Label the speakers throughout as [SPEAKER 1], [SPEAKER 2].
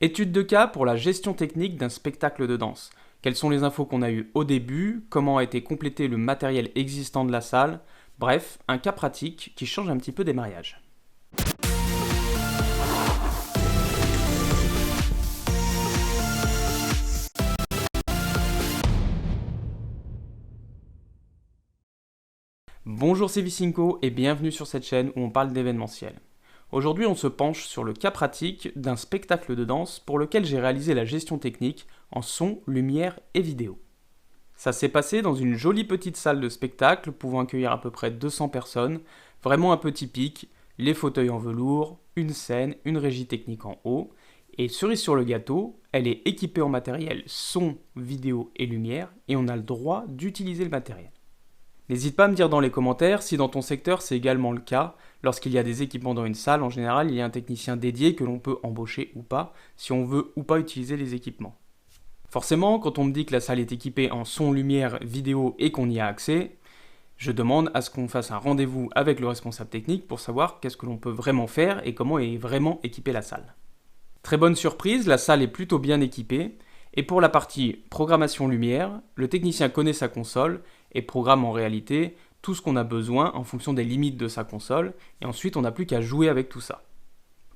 [SPEAKER 1] Étude de cas pour la gestion technique d'un spectacle de danse. Quelles sont les infos qu'on a eues au début, comment a été complété le matériel existant de la salle, bref, un cas pratique qui change un petit peu des mariages. Bonjour, c'est Vicinco et bienvenue sur cette chaîne où on parle d'événementiel. Aujourd'hui, on se penche sur le cas pratique d'un spectacle de danse pour lequel j'ai réalisé la gestion technique en son, lumière et vidéo. Ça s'est passé dans une jolie petite salle de spectacle pouvant accueillir à peu près 200 personnes, vraiment un peu typique, les fauteuils en velours, une scène, une régie technique en haut, et cerise sur le gâteau, elle est équipée en matériel son, vidéo et lumière, et on a le droit d'utiliser le matériel. N'hésite pas à me dire dans les commentaires si dans ton secteur c'est également le cas. Lorsqu'il y a des équipements dans une salle, en général, il y a un technicien dédié que l'on peut embaucher ou pas, si on veut ou pas utiliser les équipements. Forcément, quand on me dit que la salle est équipée en son, lumière, vidéo et qu'on y a accès, je demande à ce qu'on fasse un rendez-vous avec le responsable technique pour savoir qu'est-ce que l'on peut vraiment faire et comment est vraiment équipée la salle. Très bonne surprise, la salle est plutôt bien équipée. Et pour la partie programmation lumière, le technicien connaît sa console et programme en réalité tout ce qu'on a besoin en fonction des limites de sa console, et ensuite on n'a plus qu'à jouer avec tout ça.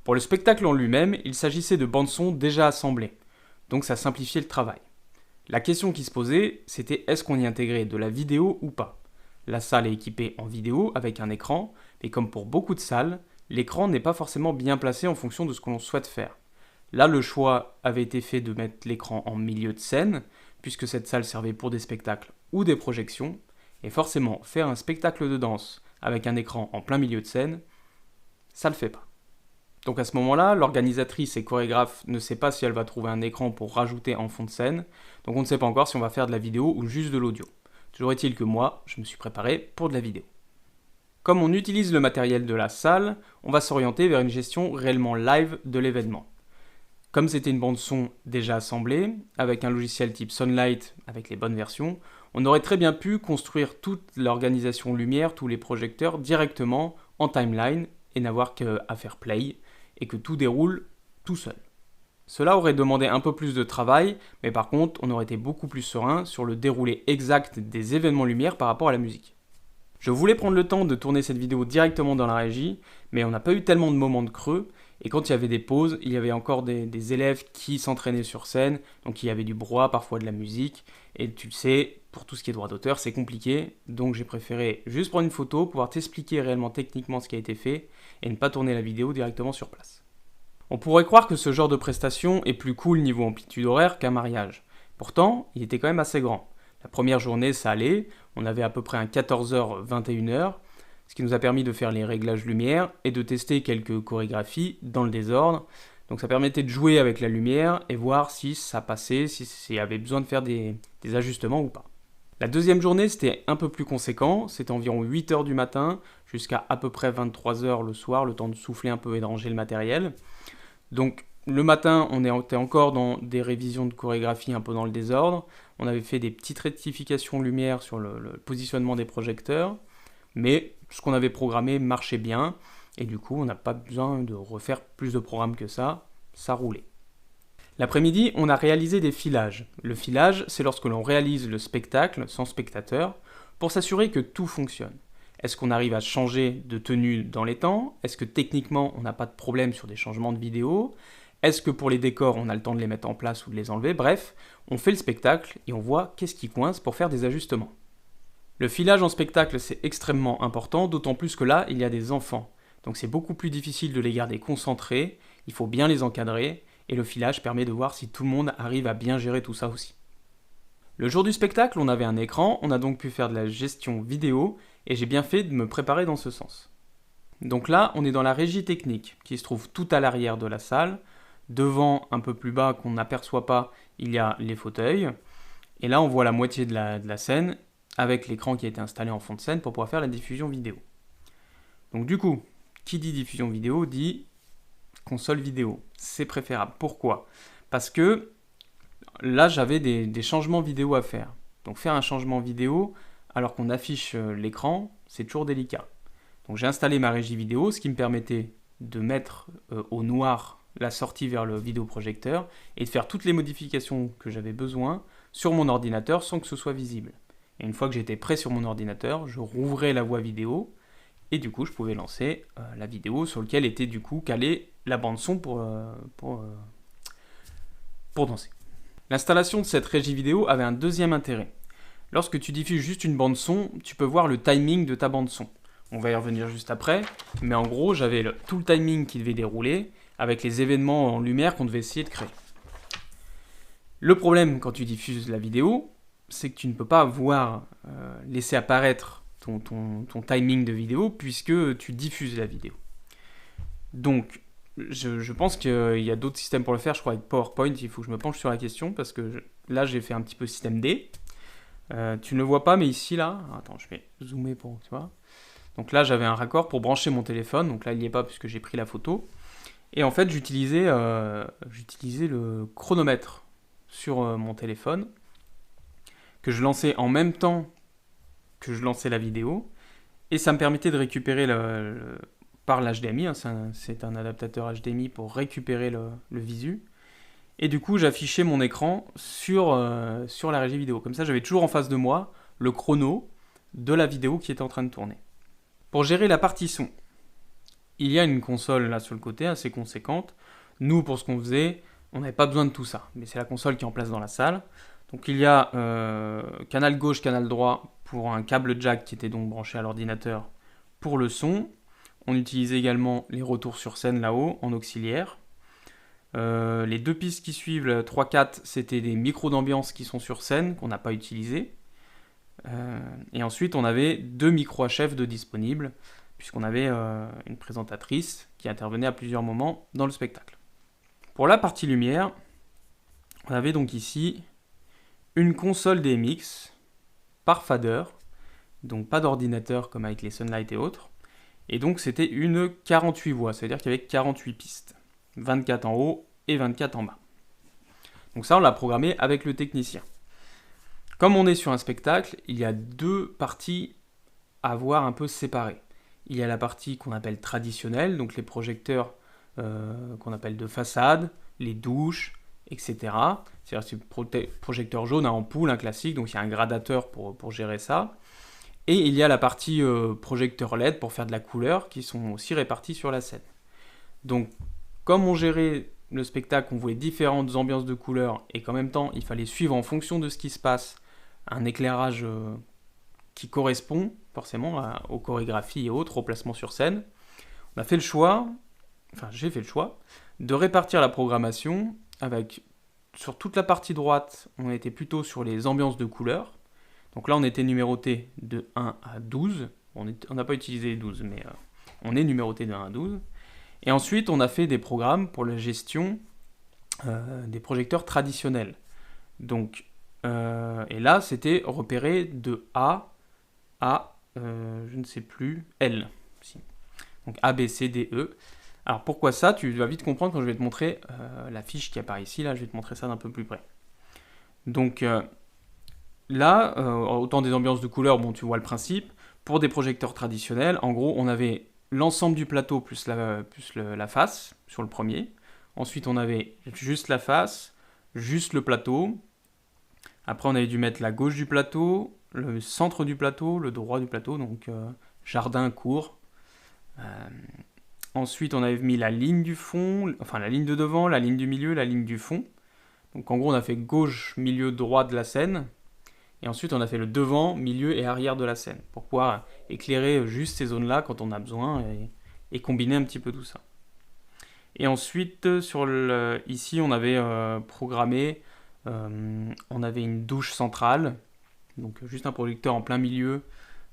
[SPEAKER 1] Pour le spectacle en lui-même, il s'agissait de bandes son déjà assemblées, donc ça simplifiait le travail. La question qui se posait, c'était est-ce qu'on y intégrait de la vidéo ou pas? La salle est équipée en vidéo avec un écran, mais comme pour beaucoup de salles, l'écran n'est pas forcément bien placé en fonction de ce que l'on souhaite faire. Là, le choix avait été fait de mettre l'écran en milieu de scène, puisque cette salle servait pour des spectacles ou des projections, et forcément, faire un spectacle de danse avec un écran en plein milieu de scène, ça le fait pas. Donc à ce moment-là, l'organisatrice et chorégraphe ne sait pas si elle va trouver un écran pour rajouter en fond de scène, donc on ne sait pas encore si on va faire de la vidéo ou juste de l'audio. Toujours est-il que moi, je me suis préparé pour de la vidéo. Comme on utilise le matériel de la salle, on va s'orienter vers une gestion réellement live de l'événement. Comme c'était une bande son déjà assemblée, avec un logiciel type Sunlight avec les bonnes versions, on aurait très bien pu construire toute l'organisation lumière, tous les projecteurs directement en timeline et n'avoir qu'à faire play et que tout déroule tout seul. Cela aurait demandé un peu plus de travail, mais par contre on aurait été beaucoup plus serein sur le déroulé exact des événements lumière par rapport à la musique. Je voulais prendre le temps de tourner cette vidéo directement dans la régie, mais on n'a pas eu tellement de moments de creux, et quand il y avait des pauses, il y avait encore des élèves qui s'entraînaient sur scène, donc il y avait du brouhaha, parfois de la musique, et tu le sais, pour tout ce qui est droit d'auteur, c'est compliqué, donc j'ai préféré juste prendre une photo, pouvoir t'expliquer réellement techniquement ce qui a été fait, et ne pas tourner la vidéo directement sur place. On pourrait croire que ce genre de prestation est plus cool niveau amplitude horaire qu'un mariage. Pourtant, il était quand même assez grand. La première journée, ça allait, on avait à peu près un 14h-21h, ce qui nous a permis de faire les réglages lumière et de tester quelques chorégraphies dans le désordre. Donc ça permettait de jouer avec la lumière et voir si ça passait, s'il y avait besoin de faire des ajustements ou pas. La deuxième journée, c'était un peu plus conséquent, c'était environ 8h du matin jusqu'à peu près 23h le soir, le temps de souffler un peu et de ranger le matériel. Donc le matin, on était encore dans des révisions de chorégraphie un peu dans le désordre. On avait fait des petites rectifications lumière sur le positionnement des projecteurs, mais ce qu'on avait programmé marchait bien, et du coup, on n'a pas besoin de refaire plus de programmes que ça roulait. L'après-midi, on a réalisé des filages. Le filage, c'est lorsque l'on réalise le spectacle sans spectateur, pour s'assurer que tout fonctionne. Est-ce qu'on arrive à changer de tenue dans les temps? Est-ce que techniquement, on n'a pas de problème sur des changements de vidéo? Est-ce que pour les décors, on a le temps de les mettre en place ou de les enlever? Bref, on fait le spectacle et on voit qu'est-ce qui coince pour faire des ajustements. Le filage en spectacle, c'est extrêmement important, d'autant plus que là, il y a des enfants. Donc c'est beaucoup plus difficile de les garder concentrés, il faut bien les encadrer, et le filage permet de voir si tout le monde arrive à bien gérer tout ça aussi. Le jour du spectacle, on avait un écran, on a donc pu faire de la gestion vidéo, et j'ai bien fait de me préparer dans ce sens. Donc là, on est dans la régie technique, qui se trouve tout à l'arrière de la salle. Devant, un peu plus bas, qu'on n'aperçoit pas, il y a les fauteuils. Et là, on voit la moitié de la scène, avec l'écran qui a été installé en fond de scène pour pouvoir faire la diffusion vidéo. Donc du coup, qui dit diffusion vidéo dit console vidéo. C'est préférable. Pourquoi? Parce que là, j'avais des changements vidéo à faire. Donc faire un changement vidéo alors qu'on affiche l'écran, c'est toujours délicat. Donc j'ai installé ma régie vidéo, ce qui me permettait de mettre au noir la sortie vers le vidéoprojecteur et de faire toutes les modifications que j'avais besoin sur mon ordinateur sans que ce soit visible. Et une fois que j'étais prêt sur mon ordinateur, je rouvrais la voie vidéo et du coup je pouvais lancer la vidéo sur laquelle était du coup calée la bande son pour danser. L'installation de cette régie vidéo avait un deuxième intérêt. Lorsque tu diffuses juste une bande son, tu peux voir le timing de ta bande son. On va y revenir juste après, mais en gros j'avais tout le timing qui devait dérouler avec les événements en lumière qu'on devait essayer de créer. Le problème quand tu diffuses la vidéo, c'est que tu ne peux pas laisser apparaître ton timing de vidéo puisque tu diffuses la vidéo. Donc, je pense qu'il y a d'autres systèmes pour le faire. Je crois avec PowerPoint, il faut que je me penche sur la question parce que là, j'ai fait un petit peu système D. Tu ne le vois pas, mais ici, là... Attends, je vais zoomer pour... Tu vois. Donc là, j'avais un raccord pour brancher mon téléphone. Donc là, il n'y est pas puisque j'ai pris la photo. Et en fait, j'utilisais le chronomètre sur mon téléphone que je lançais en même temps que je lançais la vidéo. Et ça me permettait de récupérer par l'HDMI. C'est un adaptateur HDMI pour récupérer le visu. Et du coup, j'affichais mon écran sur la régie vidéo. Comme ça, j'avais toujours en face de moi le chrono de la vidéo qui était en train de tourner. Pour gérer la partie son, il y a une console là sur le côté assez conséquente. Nous, pour ce qu'on faisait, on n'avait pas besoin de tout ça. Mais c'est la console qui est en place dans la salle. Donc il y a canal gauche, canal droit pour un câble jack qui était donc branché à l'ordinateur pour le son. On utilisait également les retours sur scène là-haut en auxiliaire. Les deux pistes qui suivent, le 3-4, c'était des micros d'ambiance qui sont sur scène qu'on n'a pas utilisés. Et ensuite, on avait 2 micros HF de disponibles puisqu'on avait une présentatrice qui intervenait à plusieurs moments dans le spectacle. Pour la partie lumière, on avait donc ici une console DMX par fader, donc pas d'ordinateur comme avec les Sunlight et autres. Et donc c'était une 48 voix, ça veut dire qu'il y avait 48 pistes, 24 en haut et 24 en bas. Donc ça on l'a programmé avec le technicien. Comme on est sur un spectacle, il y a 2 parties à voir un peu séparées. Il y a la partie qu'on appelle traditionnelle, donc les projecteurs qu'on appelle de façade, les douches, etc. C'est-à-dire c'est projecteur jaune à ampoule, un classique, donc il y a un gradateur pour gérer ça. Et il y a la partie projecteur LED pour faire de la couleur, qui sont aussi répartis sur la scène. Donc, comme on gérait le spectacle, on voyait différentes ambiances de couleurs, et qu'en même temps, il fallait suivre en fonction de ce qui se passe, un éclairage qui correspond forcément aux chorégraphies et autres, au placement sur scène. On a fait le choix, j'ai fait le choix, de répartir la programmation avec, sur toute la partie droite, on était plutôt sur les ambiances de couleurs. Donc là, on était numéroté de 1 à 12. On n'a pas utilisé les 12, mais on est numéroté de 1 à 12. Et ensuite, on a fait des programmes pour la gestion des projecteurs traditionnels. Donc, et là, c'était repéré de A à, je ne sais plus, L. Donc A, B, C, D, E. Alors pourquoi ça? Tu vas vite comprendre quand je vais te montrer la fiche qui apparaît ici. Là, je vais te montrer ça d'un peu plus près. Donc là, autant des ambiances de couleurs, bon, tu vois le principe. Pour des projecteurs traditionnels, en gros, on avait l'ensemble du plateau plus la face sur le premier. Ensuite, on avait juste la face, juste le plateau. Après, on avait dû mettre la gauche du plateau, le centre du plateau, le droit du plateau, donc jardin, cour. Ensuite, on avait mis la ligne du fond, enfin la ligne de devant, la ligne du milieu, la ligne du fond. Donc en gros, on a fait gauche, milieu, droit de la scène. Et ensuite, on a fait le devant, milieu et arrière de la scène pour pouvoir éclairer juste ces zones-là quand on a besoin et combiner un petit peu tout ça. Et ensuite, ici, on avait programmé, on avait une douche centrale, donc juste un projecteur en plein milieu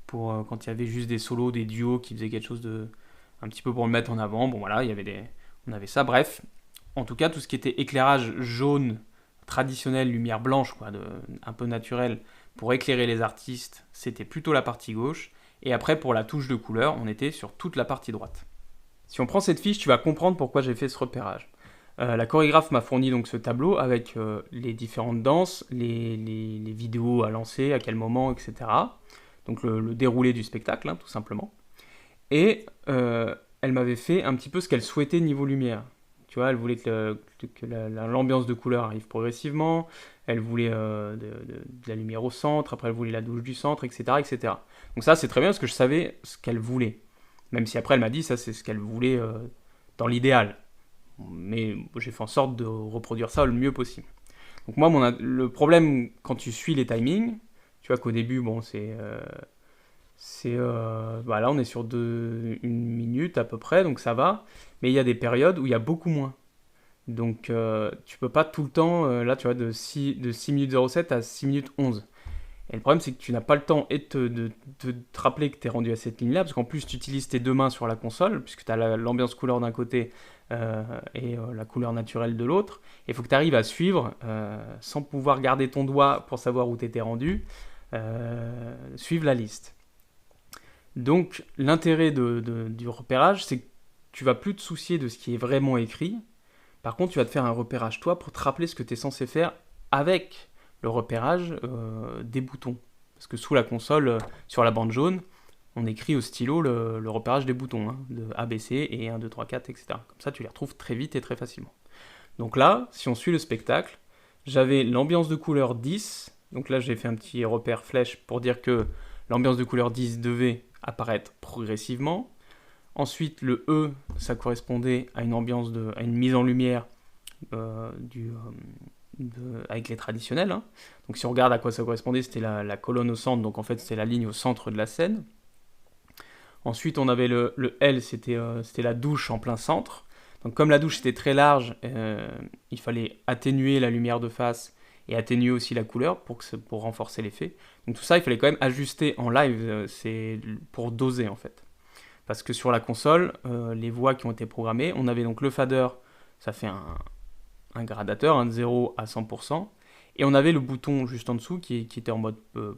[SPEAKER 1] pour quand il y avait juste des solos, des duos qui faisaient quelque chose un petit peu pour le mettre en avant. Bon voilà, on avait ça. Bref, en tout cas, tout ce qui était éclairage jaune traditionnel, lumière blanche, un peu naturel, pour éclairer les artistes, c'était plutôt la partie gauche. Et après, pour la touche de couleur, on était sur toute la partie droite. Si on prend cette fiche, tu vas comprendre pourquoi j'ai fait ce repérage. La chorégraphe m'a fourni donc ce tableau avec les différentes danses, les vidéos à lancer, à quel moment, etc. Donc le déroulé du spectacle, tout simplement. Et elle m'avait fait un petit peu ce qu'elle souhaitait niveau lumière. Tu vois, elle voulait que l'ambiance de couleur arrive progressivement, elle voulait de la lumière au centre, après elle voulait la douche du centre, etc. etc. Donc ça, c'est très bien parce que je savais ce qu'elle voulait. Même si après elle m'a dit, ça c'est ce qu'elle voulait dans l'idéal. Mais j'ai fait en sorte de reproduire ça le mieux possible. Donc moi, le problème quand tu suis les timings, tu vois qu'au début, bon, là, on est sur une minute à peu près, donc ça va. Mais il y a des périodes où il y a beaucoup moins. Donc tu peux pas tout le temps, là tu vois, de 6 minutes 07 à 6 minutes 11. Et le problème c'est que tu n'as pas le temps de te rappeler que tu es rendu à cette ligne-là, parce qu'en plus tu utilises tes deux mains sur la console, puisque tu as l'ambiance couleur d'un côté et la couleur naturelle de l'autre. Il faut que tu arrives à suivre sans pouvoir garder ton doigt pour savoir où tu étais rendu, suivre la liste. Donc l'intérêt du repérage, c'est que tu vas plus te soucier de ce qui est vraiment écrit. Par contre, tu vas te faire un repérage toi pour te rappeler ce que tu es censé faire avec le repérage des boutons. Parce que sous la console, sur la bande jaune, on écrit au stylo le repérage des boutons, de A, B, C et 1, 2, 3, 4, etc. Comme ça, tu les retrouves très vite et très facilement. Donc là, si on suit le spectacle, j'avais l'ambiance de couleur 10. Donc là, j'ai fait un petit repère flèche pour dire que l'ambiance de couleur 10 devait apparaître progressivement. Ensuite, le E, ça correspondait à une ambiance, à une mise en lumière avec les traditionnels. Donc si on regarde à quoi ça correspondait, c'était la colonne au centre, donc en fait c'était la ligne au centre de la scène. Ensuite, on avait le L, c'était la douche en plein centre. Donc comme la douche était très large, il fallait atténuer la lumière de face et atténuer aussi la couleur pour renforcer l'effet. Donc tout ça, il fallait quand même ajuster en live, c'est pour doser en fait. Parce que sur la console, les voix qui ont été programmées, on avait donc le fader, ça fait un gradateur, de 0 à 100%, et on avait le bouton juste en dessous qui était en mode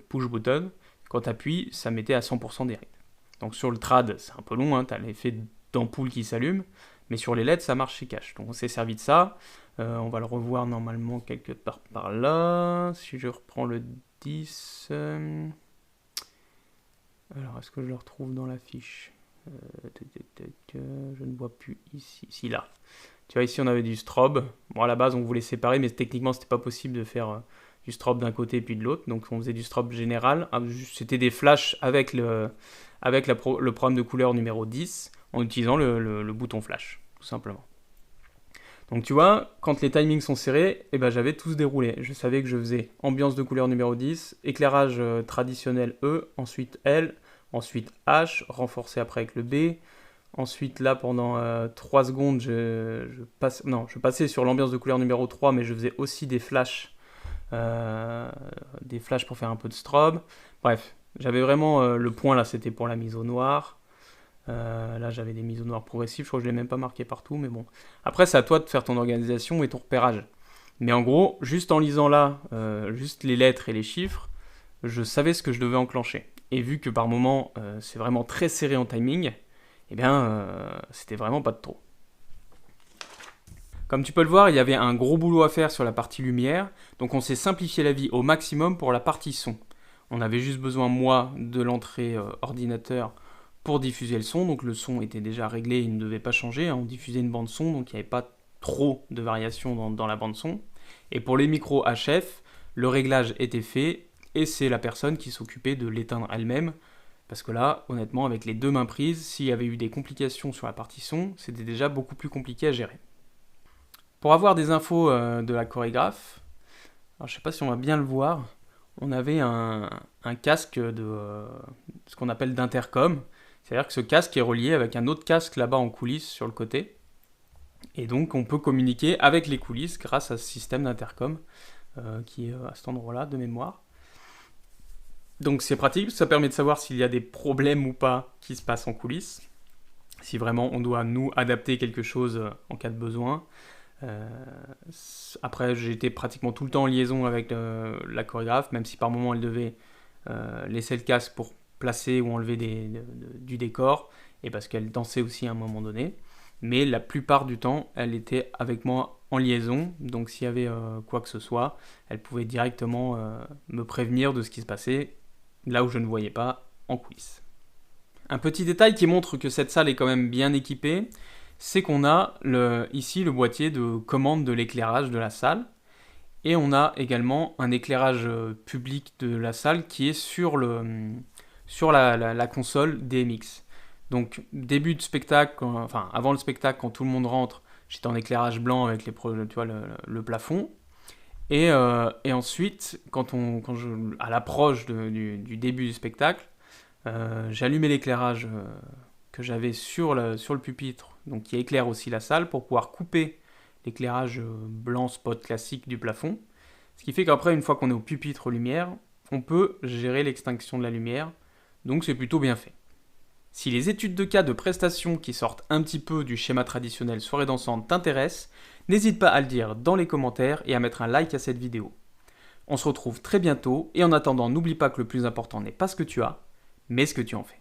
[SPEAKER 1] push button. Quand tu appuies, ça mettait à 100% direct. Donc sur le trad, c'est un peu long, tu as l'effet d'ampoule qui s'allume, mais sur les LED, ça marche chez Cache. Donc on s'est servi de ça. On va le revoir normalement quelque part par là. Si je reprends le 10... Alors, est-ce que je le retrouve dans la fiche ? Je ne vois plus ici. Si, là. Tu vois, ici, on avait du strobe. Bon, à la base, on voulait séparer, mais techniquement, c'était pas possible de faire du strobe d'un côté et puis de l'autre. Donc, on faisait du strobe général. C'était des flashs avec le programme de couleur numéro 10 en utilisant le bouton flash, tout simplement. Donc, tu vois, quand les timings sont serrés, j'avais tout se déroulé. Je savais que je faisais ambiance de couleur numéro 10, éclairage traditionnel E, ensuite L, ensuite H, renforcé après avec le B. Ensuite, là, pendant 3 secondes, je passais sur l'ambiance de couleur numéro 3, mais je faisais aussi des flashs pour faire un peu de strobe. Bref, j'avais vraiment le point, là, c'était pour la mise au noir. Là, j'avais des mises au noir progressives, je crois que je ne l'ai même pas marqué partout, mais bon. Après, c'est à toi de faire ton organisation et ton repérage. Mais en gros, juste en lisant là, juste les lettres et les chiffres, je savais ce que je devais enclencher. Et vu que par moment, c'est vraiment très serré en timing, c'était vraiment pas de trop. Comme tu peux le voir, il y avait un gros boulot à faire sur la partie lumière, donc on s'est simplifié la vie au maximum pour la partie son. On avait juste besoin, moi, de l'entrée ordinateur pour diffuser le son, donc le son était déjà réglé, il ne devait pas changer, on diffusait une bande son, donc il n'y avait pas trop de variations dans la bande son. Et pour les micros HF, le réglage était fait, et c'est la personne qui s'occupait de l'éteindre elle-même, parce que là, honnêtement, avec les deux mains prises, s'il y avait eu des complications sur la partie son, c'était déjà beaucoup plus compliqué à gérer. Pour avoir des infos de la chorégraphe, alors je ne sais pas si on va bien le voir, on avait un casque de ce qu'on appelle d'intercom. C'est-à-dire que ce casque est relié avec un autre casque là-bas en coulisses sur le côté. Et donc on peut communiquer avec les coulisses grâce à ce système d'intercom qui est à cet endroit-là de mémoire. Donc c'est pratique, ça permet de savoir s'il y a des problèmes ou pas qui se passent en coulisses. Si vraiment on doit nous adapter quelque chose en cas de besoin. Après j'ai été pratiquement tout le temps en liaison avec la chorégraphe, même si par moment elle devait laisser le casque pour placer ou enlever du décor, et parce qu'elle dansait aussi à un moment donné. Mais la plupart du temps, elle était avec moi en liaison, donc s'il y avait quoi que ce soit, elle pouvait directement me prévenir de ce qui se passait, là où je ne voyais pas, en coulisses. Un petit détail qui montre que cette salle est quand même bien équipée, c'est qu'on a ici le boîtier de commande de l'éclairage de la salle. Et on a également un éclairage public de la salle qui est sur la console DMX. Donc début de spectacle, avant le spectacle, quand tout le monde rentre, j'étais en éclairage blanc avec tu vois, le plafond. Et ensuite, à l'approche du début du spectacle, j'allumais l'éclairage que j'avais sur le pupitre, donc qui éclaire aussi la salle, pour pouvoir couper l'éclairage blanc spot classique du plafond. Ce qui fait qu'après, une fois qu'on est au pupitre lumière, on peut gérer l'extinction de la lumière, donc c'est plutôt bien fait. Si les études de cas de prestations qui sortent un petit peu du schéma traditionnel soirée dansante t'intéressent, n'hésite pas à le dire dans les commentaires et à mettre un like à cette vidéo. On se retrouve très bientôt et en attendant, n'oublie pas que le plus important n'est pas ce que tu as, mais ce que tu en fais.